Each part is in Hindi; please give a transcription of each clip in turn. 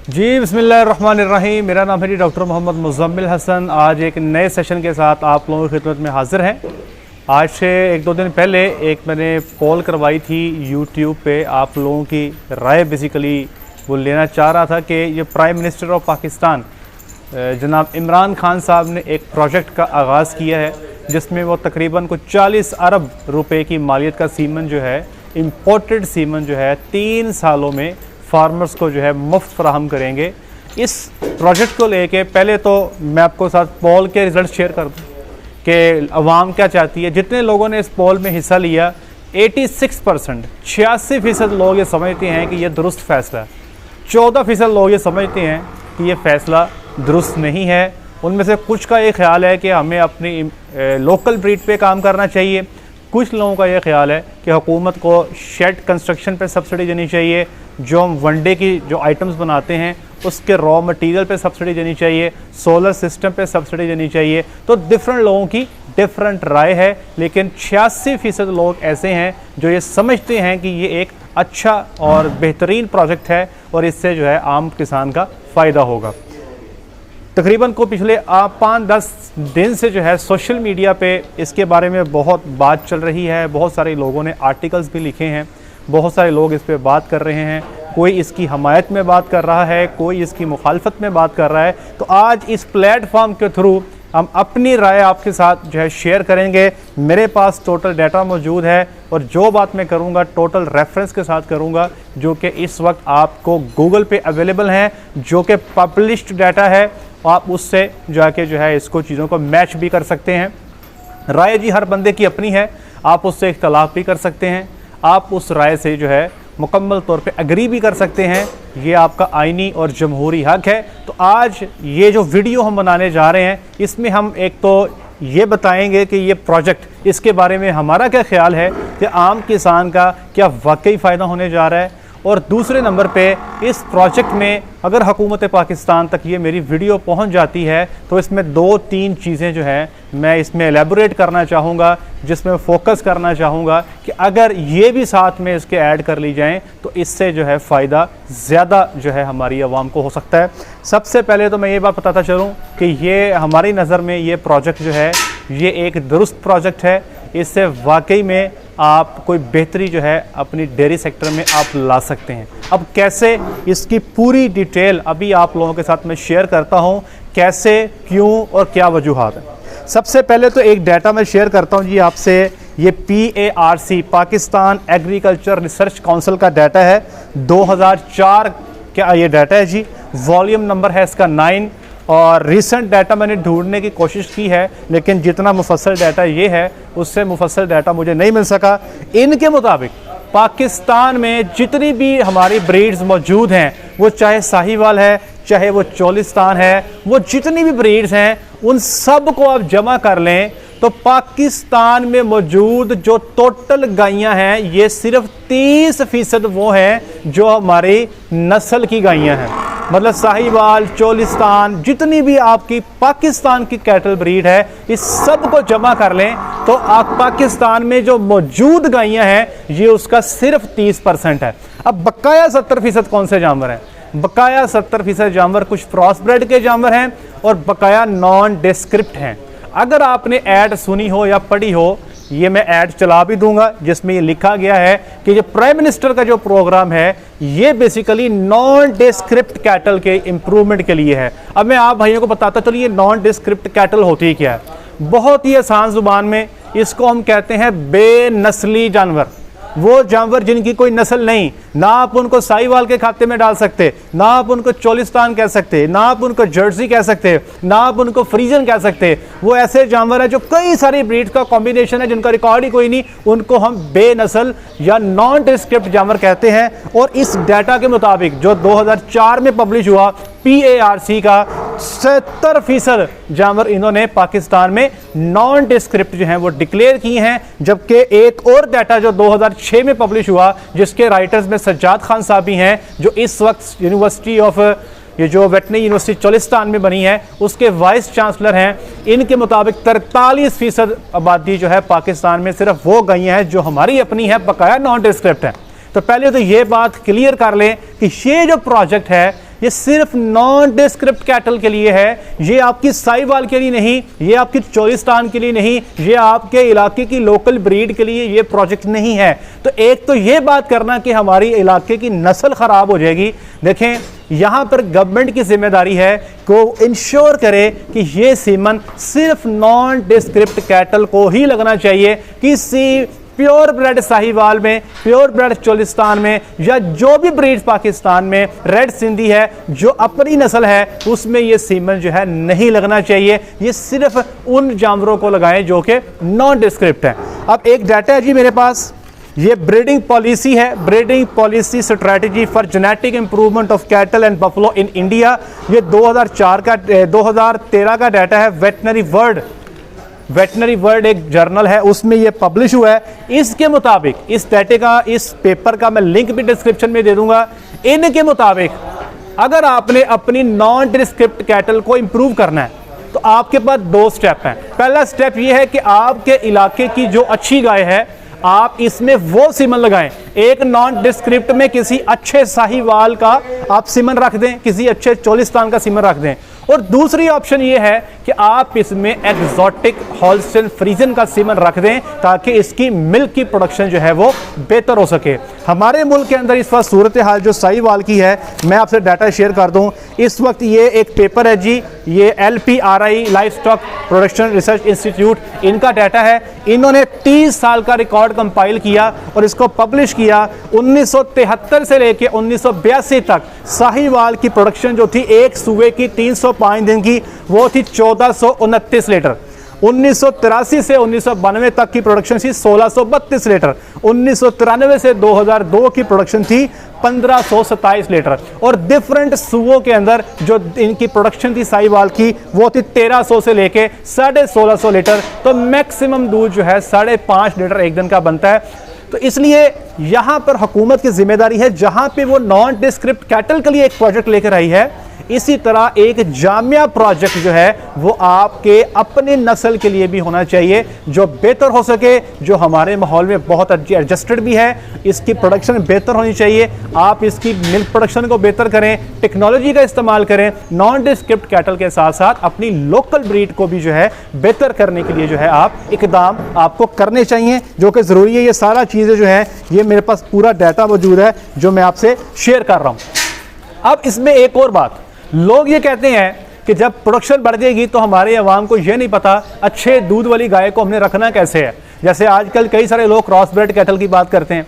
जी बिस्मिल्लाहिर्रहमानिर्रहीम। मेरा नाम है जी डॉक्टर मोहम्मद मुज़म्मिल हसन। आज एक नए सेशन के साथ आप लोगों की खिदमत में हाज़िर हैं। आज से एक दो दिन पहले एक मैंने पोल करवाई थी यूट्यूब पे, आप लोगों की राय बेसिकली वो लेना चाह रहा था कि ये प्राइम मिनिस्टर ऑफ पाकिस्तान जनाब इमरान खान साहब ने एक प्रोजेक्ट का आगाज़ किया है जिसमें वो तकरीबन कुछ 40 अरब रुपए की मालियत का सीमन जो है, इम्पोर्टेड सीमन जो है 3 सालों में फार्मर्स को जो है मुफ्त फराहम करेंगे। इस प्रोजेक्ट को लेके पहले तो मैं आपको साथ पोल के रिज़ल्ट शेयर कर दूँ कि अवाम क्या चाहती है। जितने लोगों ने इस पोल में हिस्सा लिया 86% 86% लोग ये समझते हैं कि ये दुरुस्त फ़ैसला है। 14% लोग ये समझते हैं कि ये फ़ैसला दुरुस्त नहीं है। उनमें से कुछ का ये ख्याल है कि हमें अपनी लोकल ब्रीड पे काम करना चाहिए। कुछ लोगों का ये ख्याल है कि हुकूमत को शेड कंस्ट्रक्शन पे सब्सिडी देनी चाहिए, जो हम वनडे की जो आइटम्स बनाते हैं उसके रॉ मटेरियल पे सब्सिडी देनी चाहिए, सोलर सिस्टम पे सब्सिडी देनी चाहिए। तो डिफरेंट लोगों की डिफरेंट राय है, लेकिन 86% लोग ऐसे हैं जो ये समझते हैं कि ये एक अच्छा और बेहतरीन प्रोजेक्ट है और इससे जो है आम किसान का फ़ायदा होगा। तकरीबन को पिछले 5-10 दिन से जो है सोशल मीडिया पे इसके बारे में बहुत बात चल रही है। बहुत सारे लोगों ने आर्टिकल्स भी लिखे हैं, बहुत सारे लोग इस पे बात कर रहे हैं। कोई इसकी हमायत में बात कर रहा है, कोई इसकी मुखालफत में बात कर रहा है। तो आज इस प्लेटफॉर्म के थ्रू हम अपनी राय आपके साथ जो है शेयर करेंगे। मेरे पास टोटल डाटा मौजूद है और जो बात मैं करूंगा टोटल रेफरेंस के साथ करूंगा, जो कि इस वक्त आपको गूगल पे अवेलेबल हैं, जो कि पब्लिश्ड डाटा है। आप उससे जाके जो है इसको चीज़ों को मैच भी कर सकते हैं। राय जी हर बंदे की अपनी है, आप उससे इख्तलाफ भी कर सकते हैं, आप उस राय से जो है मुकम्मल तौर पे एग्री भी कर सकते हैं। ये आपका आइनी और जमहूरी हक है। तो आज ये जो वीडियो हम बनाने जा रहे हैं इसमें हम एक तो ये बताएंगे कि ये प्रोजेक्ट, इसके बारे में हमारा क्या ख्याल है कि आम किसान का क्या वाकई फ़ायदा होने जा रहा है, और दूसरे नंबर पे इस प्रोजेक्ट में अगर हुकूमत पाकिस्तान तक ये मेरी वीडियो पहुंच जाती है तो इसमें 2-3 चीज़ें जो हैं मैं इसमें एलेबोरेट करना चाहूँगा, जिसमें फोकस करना चाहूँगा कि अगर ये भी साथ में इसके ऐड कर ली जाएं तो इससे जो है फ़ायदा ज़्यादा जो है हमारी आवाम को हो सकता है। सबसे पहले तो मैं ये बात बताता चलूँ कि ये हमारी नज़र में ये प्रोजेक्ट जो है ये एक दुरुस्त प्रोजेक्ट है। इससे वाकई में आप कोई बेहतरी जो है अपनी डेयरी सेक्टर में आप ला सकते हैं। अब कैसे, इसकी पूरी डिटेल अभी आप लोगों के साथ मैं शेयर करता हूं, कैसे, क्यों और क्या वजूहात है। सबसे पहले तो एक डाटा मैं शेयर करता हूं जी आपसे। ये PARC Pakistan agriculture research council का डाटा है, 2004 का ये डाटा है जी। वॉल्यूम नंबर है इसका 9 और रिसेंट डाटा मैंने ढूंढने की कोशिश की है, लेकिन जितना मुफस्सल डाटा ये है उससे मुफस्सल डाटा मुझे नहीं मिल सका। इनके मुताबिक पाकिस्तान में जितनी भी हमारी ब्रीड्स मौजूद हैं, वो चाहे साहिवाल है, चाहे वो चोलिस्तान है, वो जितनी भी ब्रीड्स हैं उन सब को आप जमा कर लें तो पाकिस्तान में मौजूद जो टोटल गायें हैं ये सिर्फ 30% वो हैं जो हमारी नस्ल की गायें हैं। मतलब साहिवाल, चोलिस्तान, जितनी भी आपकी पाकिस्तान की कैटल ब्रीड है, इस सब को जमा कर लें तो आप पाकिस्तान में जो मौजूद गायें हैं ये उसका सिर्फ 30% है। अब बकाया 70% कौन से जानवर हैं? बकाया 70% जानवर कुछ क्रॉस ब्रेड के जानवर हैं और बकाया नॉन डिस्क्रिप्ट हैं। अगर आपने ऐड सुनी हो या पढ़ी हो, ये मैं ऐड चला भी दूंगा जिसमें ये लिखा गया है कि जो प्राइम मिनिस्टर का जो प्रोग्राम है ये बेसिकली नॉन डिस्क्रिप्ट कैटल के इंप्रूवमेंट के लिए है। अब मैं आप भाइयों को बताता चलिए ये नॉन डिस्क्रिप्ट कैटल होती क्या है। बहुत ही आसान जुबान में इसको हम कहते हैं बेनस्ली जानवर। वो जानवर जिनकी कोई नस्ल नहीं, ना आप उनको साहिवाल के खाते में डाल सकते, ना आप उनको चोलिस्तान कह सकते, ना आप उनको जर्सी कह सकते, ना आप उनको फ्रीजन कह सकते। वो ऐसे जानवर हैं जो कई सारी ब्रीड का कॉम्बिनेशन है जिनका रिकॉर्ड ही कोई नहीं, उनको हम बेनस्ल या नॉन डिस्क्रिप्ट जानवर कहते हैं। और इस डाटा के मुताबिक जो 2004 में पब्लिश हुआ PARC का, 70% जानवर इन्होंने पाकिस्तान में नॉन डिस्क्रिप्ट जो हैं वो डिक्लेयर किए हैं। जबकि एक और डाटा जो 2006 में पब्लिश हुआ जिसके राइटर्स में सज्जाद खान साहब भी हैं, जो इस वक्त यूनिवर्सिटी ऑफ ये जो वेटनरी यूनिवर्सिटी चोलिस्तान में बनी है उसके वाइस चांसलर हैं, इनके मुताबिक 43% आबादी जो है पाकिस्तान में सिर्फ वो गई हैं जो हमारी अपनी है, बकाया नॉन डिस्क्रिप्ट है। तो पहले तो ये बात क्लियर कर लें कि ये जो प्रोजेक्ट है ये सिर्फ नॉन डिस्क्रिप्ट कैटल के लिए है, ये आपकी साहिवाल के लिए नहीं, ये आपकी चोलिस्तान के लिए नहीं, ये आपके इलाके की लोकल ब्रीड के लिए ये प्रोजेक्ट नहीं है। तो एक तो ये बात करना कि हमारी इलाके की नस्ल खराब हो जाएगी, देखें यहां पर गवर्नमेंट की जिम्मेदारी है को इंश्योर करे कि ये सीमन सिर्फ नॉन डिस्क्रिप्ट कैटल को ही लगना चाहिए। किसी प्योर ब्रेड साहिवाल में, प्योर ब्रेड चोलिस्तान में, या जो भी ब्रीड्स पाकिस्तान में रेड सिंधी है जो अपनी नस्ल है, उसमें ये सीमन जो है नहीं लगना चाहिए। ये सिर्फ उन जानवरों को लगाएं जो कि नॉन डिस्क्रिप्ट है। अब एक डाटा है जी मेरे पास, ये ब्रीडिंग पॉलिसी है, breeding policy strategy for genetic improvement of cattle and buffalo in India. ये 2013 का डाटा है। वेटनरी वर्ल्ड एक जर्नल है, उसमें ये पब्लिश हुआ है। इसके मुताबिक इस डाटे का, इस पेपर का मैं लिंक भी डिस्क्रिप्शन में दे दूंगा। इनके मुताबिक अगर आपने अपनी नॉन डिस्क्रिप्ट कैटल को इंप्रूव करना है तो आपके पास 2 स्टेप हैं। पहला स्टेप ये है कि आपके इलाके की जो अच्छी गाय है आप इसमें वो सीमन लगाएं। एक नॉन डिस्क्रिप्ट में किसी अच्छे साहिवाल का आप सीमन रख दें, किसी अच्छे चोलिस्तान का सीमन रख दें। और दूसरी ऑप्शन ये है कि आप इसमें एग्जॉटिक होल्स्टाइन फ्रीजन का सीमन रख दें ताकि इसकी मिल्क की प्रोडक्शन जो है वो बेहतर हो सके। हमारे मुल्क के अंदर इस वक्त सूरत हाल जो साहिवाल की है, मैं आपसे डाटा शेयर कर दूं। इस वक्त ये एक पेपर है जी, ये LPRI life stock production research institute, इनका डाटा है। इन्होंने 30 साल का रिकॉर्ड कंपाइल किया और इसको पब्लिश किया। 1973 से लेके 1982 तक साहिवाल की प्रोडक्शन जो थी एक सूबे की 305 दिन की, वो थी 1429 लीटर। 1983 से 1992 तक की प्रोडक्शन थी 1632 लीटर। 1993 से 2002 की प्रोडक्शन थी 1527 लीटर। और डिफरेंट सूबों के अंदर जो इनकी प्रोडक्शन थी साहिवाल की, वो थी 1300 से लेके 1650 लीटर। तो मैक्सिमम दूध जो है 5.5 लीटर एक दिन का बनता है। तो इसलिए यहां पर हुकूमत की जिम्मेदारी है, जहां पे वो नॉन डिस्क्रिप्ट कैटल के लिए एक प्रोजेक्ट लेकर आई है, इसी तरह एक जामिया प्रोजेक्ट जो है वो आपके अपने नस्ल के लिए भी होना चाहिए, जो बेहतर हो सके, जो हमारे माहौल में बहुत अच्छी एडजस्टेड भी है। इसकी प्रोडक्शन बेहतर होनी चाहिए, आप इसकी मिल्क प्रोडक्शन को बेहतर करें, टेक्नोलॉजी का इस्तेमाल करें। नॉन डिस्क्रिप्ट कैटल के साथ साथ अपनी लोकल ब्रीड को भी जो है बेहतर करने के लिए जो है आप इकदाम आपको करने चाहिए, जो कि ज़रूरी है। ये सारा चीज़ें जो है ये मेरे पास पूरा डाटा मौजूद है जो मैं आपसे शेयर कर रहा हूँ। अब इसमें एक और बात, लोग ये कहते हैं कि जब प्रोडक्शन बढ़ जाएगी तो हमारे अवाम को ये नहीं पता अच्छे दूध वाली गाय को हमने रखना कैसे है। जैसे आजकल कई सारे लोग क्रॉस ब्रेड कैटल की बात करते हैं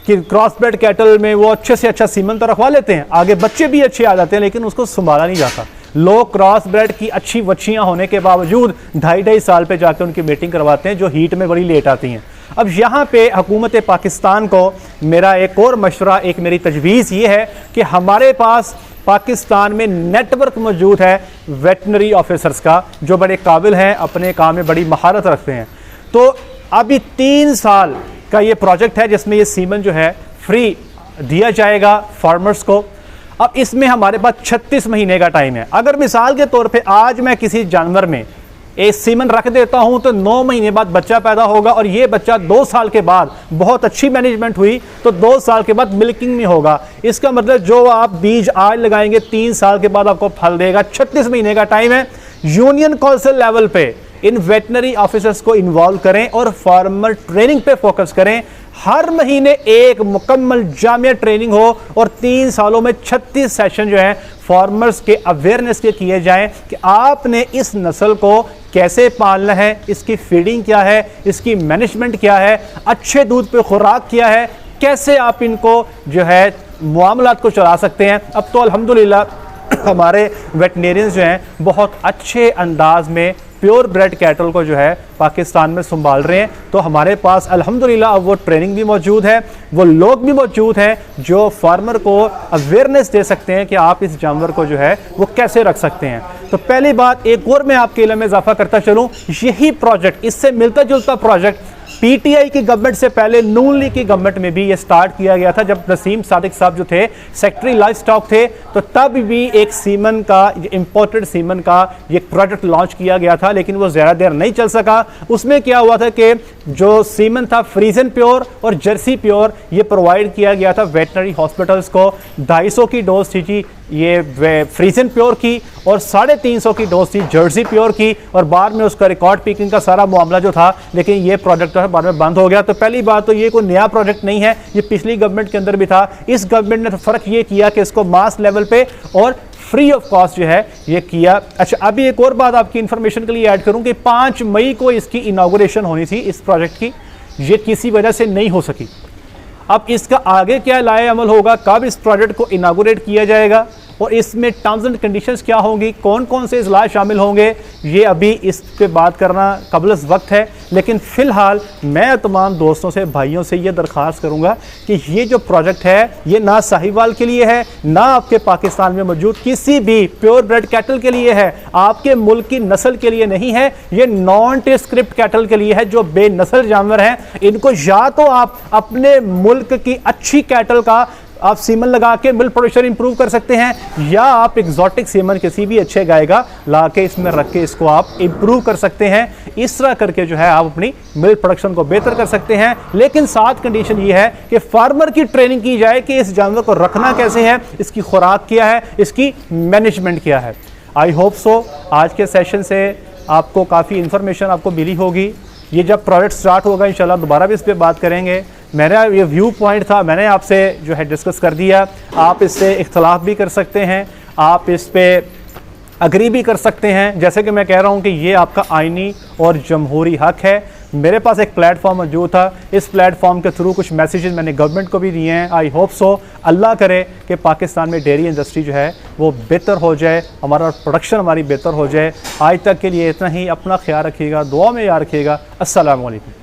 कि क्रॉस ब्रेड कैटल में वो अच्छे से अच्छा सीमन तो रखवा लेते हैं, आगे बच्चे भी अच्छे आ जाते हैं, लेकिन उसको संभाला नहीं जाता। लोग क्रॉस ब्रेड की अच्छी बच्चियां होने के बावजूद 2.5 साल पे जाकर उनकी मीटिंग करवाते हैं, जो हीट में बड़ी लेट आती हैं। अब यहाँ पे हुकूमत पाकिस्तान को मेरा एक और मशवरा, एक मेरी तजवीज़ ये है कि हमारे पास पाकिस्तान में नेटवर्क मौजूद है वेटनरी ऑफिसर्स का, जो बड़े काबिल हैं, अपने काम में बड़ी महारत रखते हैं। तो अभी 3 साल का ये प्रोजेक्ट है जिसमें ये सीमन जो है फ्री दिया जाएगा फार्मर्स को। अब इसमें हमारे पास 36 महीने का टाइम है। अगर मिसाल के तौर पे आज मैं किसी जानवर में एक सीमन रख देता हूं तो 9 महीने बाद बच्चा पैदा होगा, और ये बच्चा 2 साल के बाद, बहुत अच्छी मैनेजमेंट हुई तो 2 साल के बाद मिल्किंग में होगा। इसका मतलब जो आप बीज आज लगाएंगे 3 साल के बाद आपको फल देगा। 36 महीने का टाइम है। यूनियन काउंसिल लेवल पे इन वेटनरी ऑफिसर्स को इन्वॉल्व करें और फार्मर ट्रेनिंग पे फोकस करें। हर महीने एक मुकम्मल जामिया ट्रेनिंग हो और 3 सालों में 36 सेशन जो है फार्मर्स के अवेयरनेस के किए जाएं कि आपने इस नस्ल को कैसे पालना है, इसकी फीडिंग क्या है, इसकी मैनेजमेंट क्या है, अच्छे दूध पे खुराक क्या है, कैसे आप इनको जो है मामलात को चला सकते हैं। अब तो अल्हम्दुलिल्लाह हमारे वेटनेरियंस जो हैं बहुत अच्छे अंदाज में प्योर ब्रेड कैटल को जो है पाकिस्तान में संभाल रहे हैं। तो हमारे पास अल्हम्दुलिल्लाह अब वो ट्रेनिंग भी मौजूद है, वो लोग भी मौजूद हैं जो फार्मर को अवेयरनेस दे सकते हैं कि आप इस जानवर को जो है वो कैसे रख सकते हैं। तो पहली बात, एक और मैं आपके इल्म में इजाफा करता चलूँ, यही प्रोजेक्ट, इससे मिलता जुलता प्रोजेक्ट PTI की गवर्नमेंट से पहले नून लीग की गवर्नमेंट में भी ये स्टार्ट किया गया था। जब नसीम सादिक साहब जो थे सेक्रेटरी लाइफ स्टॉक थे, तो तब भी एक सीमन का, इंपोर्टेड सीमन का ये प्रोजेक्ट लॉन्च किया गया था, लेकिन वो ज़्यादा देर नहीं चल सका। उसमें क्या हुआ था कि जो सीमन था फ्रीजन प्योर और जर्सी प्योर, ये प्रोवाइड किया गया था वेटनरी हॉस्पिटल्स को। 250 की डोज थी जी, ये फ्रीजन प्योर की और 350 की डोज थी जर्सी प्योर की, और बाद में उसका रिकॉर्ड पिकिंग का सारा मामला जो था, लेकिन ये प्रोजेक्ट जो है बाद में बंद हो गया। तो पहली बात तो ये कोई नया प्रोजेक्ट नहीं है, ये पिछली गवर्नमेंट के अंदर भी था। इस गवर्नमेंट ने तो फ़र्क ये किया कि इसको मास लेवल पे और फ्री ऑफ कॉस्ट जो है ये किया। अच्छा, अभी एक और बात आपकी इंफॉर्मेशन के लिए ऐड करूं कि 5 मई को इसकी इनॉग्रेशन होनी थी इस प्रोजेक्ट की, ये किसी वजह से नहीं हो सकी। अब इसका आगे क्या लाए अमल होगा, कब इस प्रोजेक्ट को इनागोरेट किया जाएगा और इसमें टर्म्स एंड कंडीशंस क्या होंगी, कौन कौन से इजलास शामिल होंगे, ये अभी इस पे बात करना कबलस वक्त है। लेकिन फ़िलहाल मैं तमाम दोस्तों से, भाइयों से ये दरख्वास्त करूँगा कि ये जो प्रोजेक्ट है ये ना साहिवाल के लिए है, ना आपके पाकिस्तान में मौजूद किसी भी प्योर ब्रेड कैटल के लिए है, आपके मुल्क की नस्ल के लिए नहीं है। ये नॉन टेस्क्रिप्ट कैटल के लिए है जो बेनस्ल जानवर हैं। इनको या तो आप अपने मुल्क की अच्छी कैटल का आप सीमन लगा के मिल्क प्रोडक्शन इंप्रूव कर सकते हैं, या आप एग्जॉटिक सीमन किसी भी अच्छे गाय का ला के इसमें रख के इसको आप इंप्रूव कर सकते हैं। इस तरह करके जो है आप अपनी मिल्क प्रोडक्शन को बेहतर कर सकते हैं। लेकिन साथ कंडीशन ये है कि फार्मर की ट्रेनिंग की जाए कि इस जानवर को रखना कैसे है, इसकी खुराक क्या है, इसकी मैनेजमेंट क्या है। आई होप सो आज के सेशन से आपको काफ़ी इंफॉर्मेशन आपको मिली होगी। ये जब प्रोजेक्ट स्टार्ट होगा इंशाल्लाह दोबारा भी इस पर बात करेंगे। मेरा ये व्यू पॉइंट था, मैंने आपसे जो है डिस्कस कर दिया। आप इससे इख्तलाफ भी कर सकते हैं, आप इस पे अग्री भी कर सकते हैं। जैसे कि मैं कह रहा हूँ कि ये आपका आइनी और जमहूरी हक है। मेरे पास एक प्लेटफॉर्म मौजूद था, इस प्लेटफॉर्म के थ्रू कुछ मैसेजेस मैंने गवर्नमेंट को भी दिए हैं। आई होप सो अल्लाह करे कि पाकिस्तान में डेयरी इंडस्ट्री जो है वो बेहतर हो जाए, हमारा प्रोडक्शन हमारी बेहतर हो जाए। आज तक के लिए इतना ही। अपना ख्याल रखिएगा, दुआ में याद रखिएगा। अस्सलाम वालेकुम।